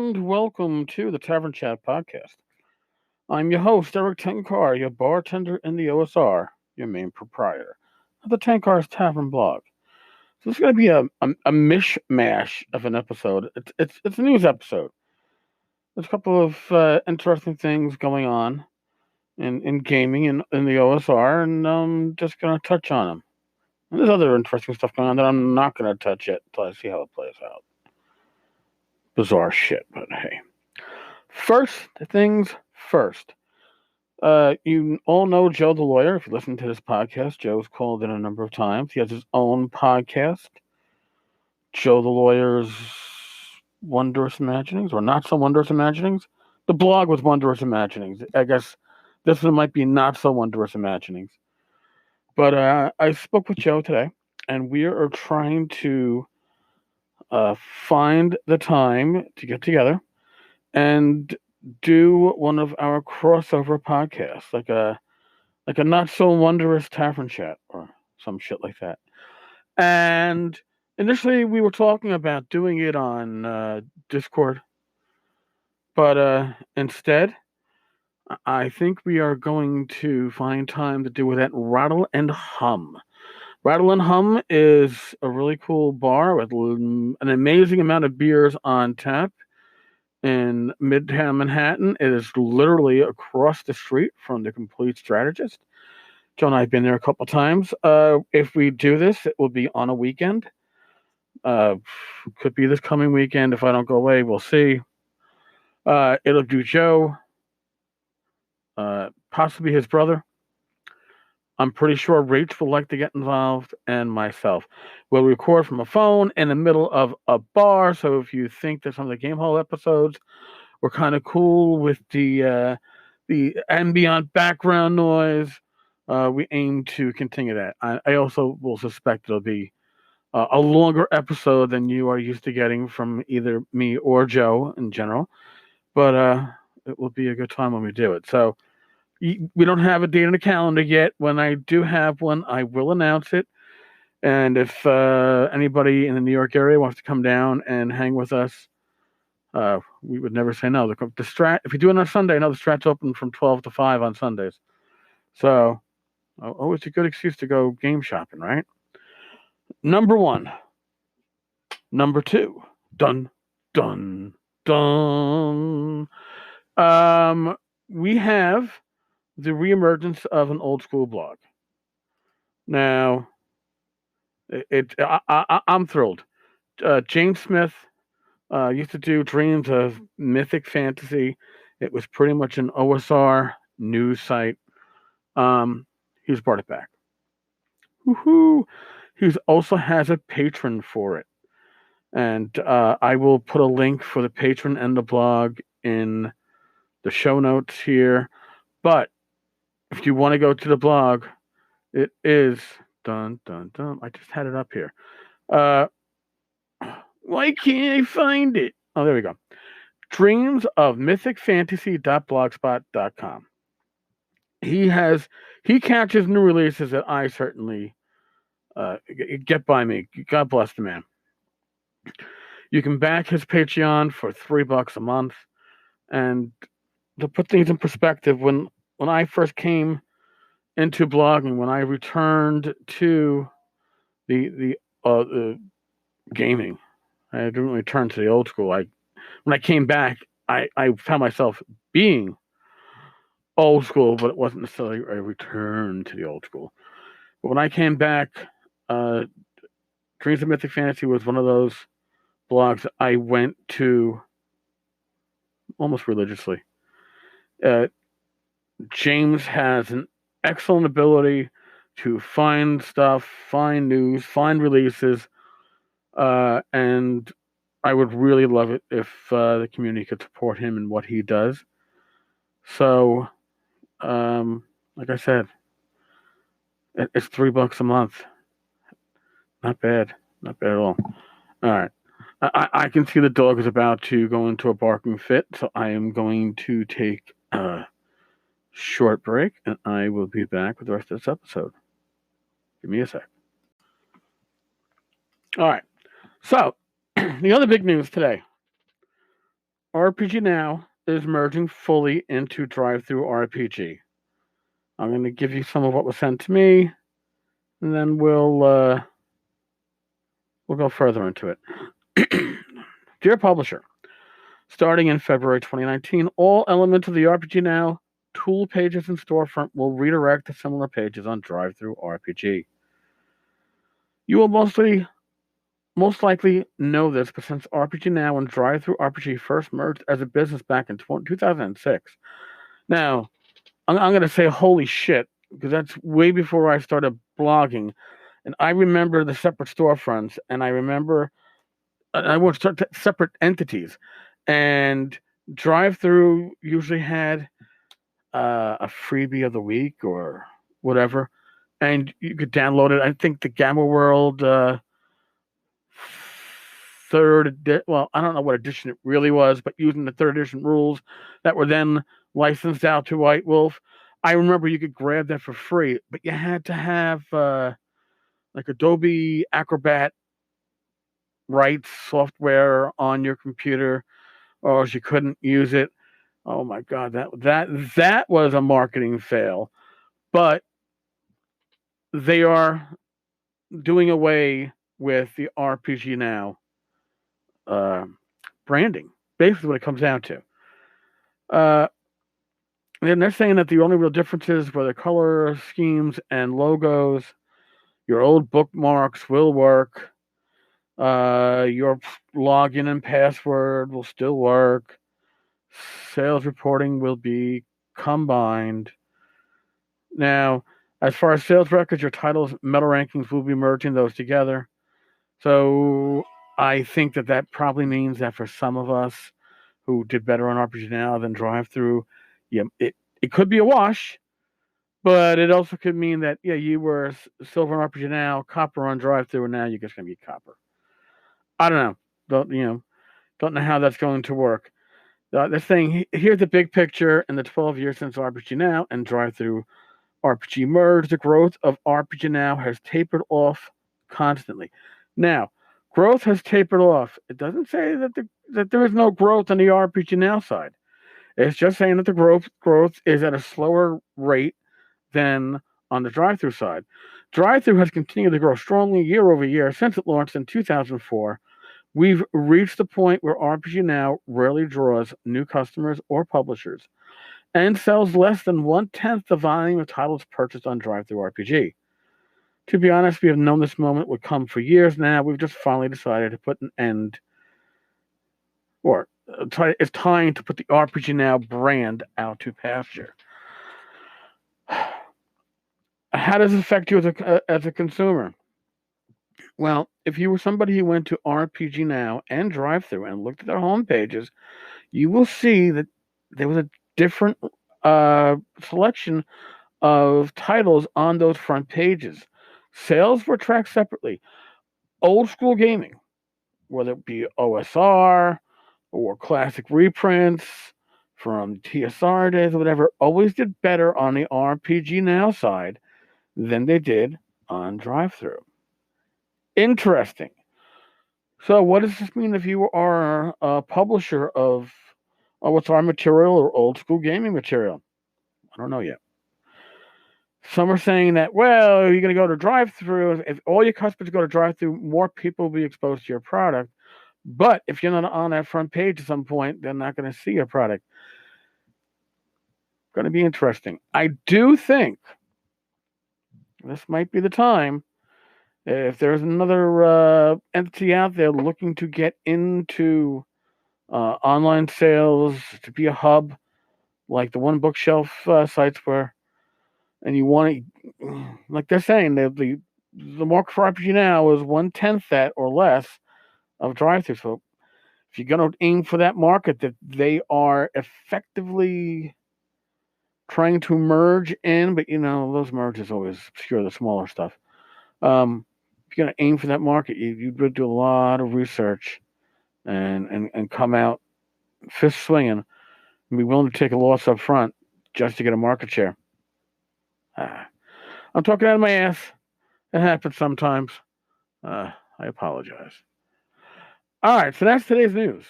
and welcome to the Tavern Chat podcast. I'm your host, Eric Tenkar, your bartender in the OSR, your main proprietor of the Tenkar's Tavern blog. So this is going to be a mishmash of an episode. It's a news episode. There's a couple of interesting things going on in gaming in the OSR, and I'm just going to touch on them. And there's other interesting stuff going on that I'm not going to touch yet until I see how it plays out. Bizarre shit, but hey. First things first. You all know Joe the Lawyer. If you listen to this podcast, Joe's called in a number of times. He has his own podcast, Joe the Lawyer's Wondrous Imaginings, or Not So Wondrous Imaginings. The blog was Wondrous Imaginings. I guess this one might be Not So Wondrous Imaginings. But I spoke with Joe today, and we are trying to find the time to get together and do one of our crossover podcasts, like a not so wondrous tavern chat or some shit like that. And initially, we were talking about doing it on Discord, but instead, I think we are going to find time to do it at Rattle and Hum. Rattle and Hum is a really cool bar with an amazing amount of beers on tap in Midtown Manhattan. It is literally across the street from the Complete Strategist. Joe and I have been there a couple times. If we do this, it will be on a weekend. Could be this coming weekend. If I don't go away, we'll see. It'll do Joe, possibly his brother. I'm pretty sure Rach will like to get involved, and myself. We'll record from a phone in the middle of a bar, so if you think that some of the Game Hall episodes were kind of cool with the ambient background noise, we aim to continue that. I also will suspect it'll be a longer episode than you are used to getting from either me or Joe in general, but it will be a good time when we do it. So we don't have a date on the calendar yet. When I do have one, I will announce it. And if anybody in the New York area wants to come down and hang with us, we would never say no. The Strat, if you do it on Sunday, the Strat's open from 12 to 5 on Sundays. So, always a good excuse to go game shopping, right? Number one. Number two. Dun, dun, dun. We have the reemergence of an old school blog. Now, I'm thrilled. James Smith used to do Dreams of Mythic Fantasy. It was pretty much an OSR news site. He's brought it back. Woohoo! He also has a patron for it. And I will put a link for the patron and the blog in the show notes here. But if you want to go to the blog, it is dun dun dun. I just had it up here. Why can't I find it? Oh, there we go. Dreams of Mythic Fantasy.blogspot.com. He catches new releases that I certainly get by me. God bless the man. You can back his Patreon for $3 a month, and to put things in perspective, when I first came into blogging, when I returned to the gaming, I didn't really turn to the old school. When I came back, I found myself being old school, but it wasn't necessarily a return to the old school. But when I came back, Dreams of Mythic Fantasy was one of those blogs that I went to almost religiously. James has an excellent ability to find stuff, find news, find releases, and I would really love it if the community could support him in what he does. So, like I said, it's $3 a month. Not bad. Not bad at all. All right. I can see the dog is about to go into a barking fit, so I am going to take a short break, and I will be back with the rest of this episode. Give me a sec. All right. So, the other big news today RPGNow is merging fully into Drive-Thru RPG. I'm going to give you some of what was sent to me, and then we'll go further into it. Dear publisher, starting in February 2019, all elements of the RPGNow tool pages and storefront will redirect to similar pages on Drive-Thru RPG. You will most likely know this, but since RPGNow and Drive-Thru RPG first merged as a business back in 2006. Now, I'm going to say holy shit, because that's way before I started blogging. And I remember the separate storefronts, and I remember I want to start separate entities. And Drive-Thru usually had a freebie of the week or whatever, and you could download it. I think the Gamma World well, I don't know what edition it really was, but using the third edition rules that were then licensed out to White Wolf, I remember you could grab that for free, but you had to have like Adobe Acrobat rights software on your computer, or else you couldn't use it. Oh my God, that was a marketing fail. But they are doing away with the RPGNow branding. Basically, what it comes down to. And they're saying that the only real differences were the color schemes and logos. Your old bookmarks will work. Your login and password will still work. Sales reporting will be combined. Now, as far as sales records, your titles, meta rankings will be merging those together. So I think that probably means that for some of us who did better on RPGNow than Drive-Thru, yeah, it could be a wash, but it also could mean that you were silver on RPGNow, copper on Drive-Thru, and now you're just going to be copper. I don't know. Don't know how that's going to work. They're saying here's the big picture in the 12 years since RPGNow and Drive-Thru RPG merged. The growth of RPGNow has tapered off constantly. Now, growth has tapered off. It doesn't say that there is no growth on the RPGNow side. It's just saying that the growth is at a slower rate than on the Drive-Thru side. Drive-Thru has continued to grow strongly year over year since it launched in 2004. We've reached the point where RPGNow rarely draws new customers or publishers and sells less than 1/10 the volume of titles purchased on Drive-Thru RPG. To be honest, we have known this moment would come for years now. We've just finally decided to put an end, or it's time to put the RPGNow brand out to pasture. How does it affect you as a consumer? Well, if you were somebody who went to RPGNow and Drive-Thru and looked at their home pages, you will see that there was a different selection of titles on those front pages. Sales were tracked separately. Old school gaming, whether it be OSR or classic reprints from TSR days or whatever, always did better on the RPGNow side than they did on Drive-Thru. Interesting. So what does this mean if you are a publisher of what's our material or old school gaming material? I don't know yet. Some are saying that, well, you're going to go to Drive-Thru. If all your customers go to Drive-Thru, more people will be exposed to your product. But if you're not on that front page at some point, they're not going to see your product. Going to be interesting. I do think this might be the time. If there's another entity out there looking to get into online sales, to be a hub, like the One Bookshelf sites were, and you want to, like they're saying, the market for RPGNow is 1/10 that or less of Drive-Thru. So if you're going to aim for that market that they are effectively trying to merge in, but those merges always obscure the smaller stuff. If you're going to aim for that market, you'd do a lot of research and come out fist swinging and be willing to take a loss up front just to get a market share. I'm talking out of my ass. It happens sometimes. I apologize. All right, so that's today's news.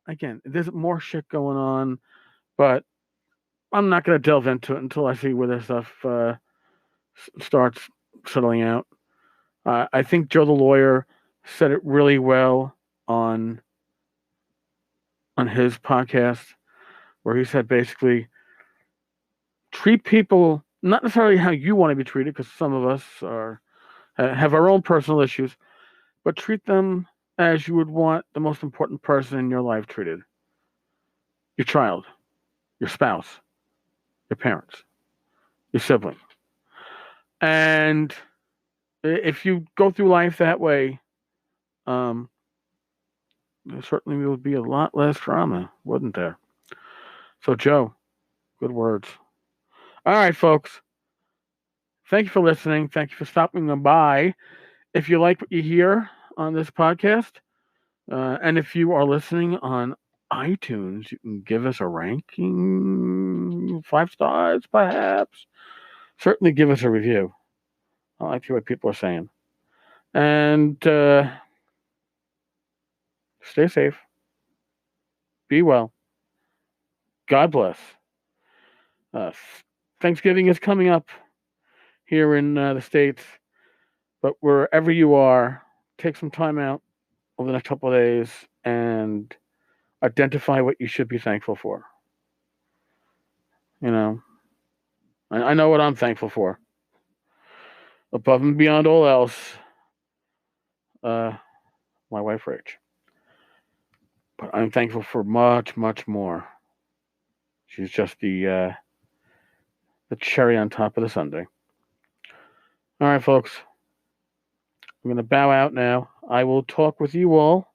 again, there's more shit going on, but I'm not going to delve into it until I see where this stuff starts settling out. I think Joe the Lawyer said it really well on his podcast, where he said basically treat people not necessarily how you want to be treated, because some of us have our own personal issues, but treat them as you would want the most important person in your life treated: your child, your spouse, your parents, your sibling. And if you go through life that way, there certainly would be a lot less drama, wouldn't there? So, Joe, good words. All right, folks. Thank you for listening. Thank you for stopping by. If you like what you hear on this podcast, and if you are listening on iTunes, you can give us a ranking, 5 stars perhaps. Certainly give us a review. I like to hear what people are saying. And stay safe. Be well. God bless. Thanksgiving is coming up here in the States, but wherever you are, take some time out over the next couple of days and identify what you should be thankful for. You know, I know what I'm thankful for. Above and beyond all else, my wife, Rach. But I'm thankful for much, much more. She's just the cherry on top of the sundae. All right, folks. I'm going to bow out now. I will talk with you all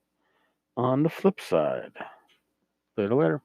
on the flip side. Later.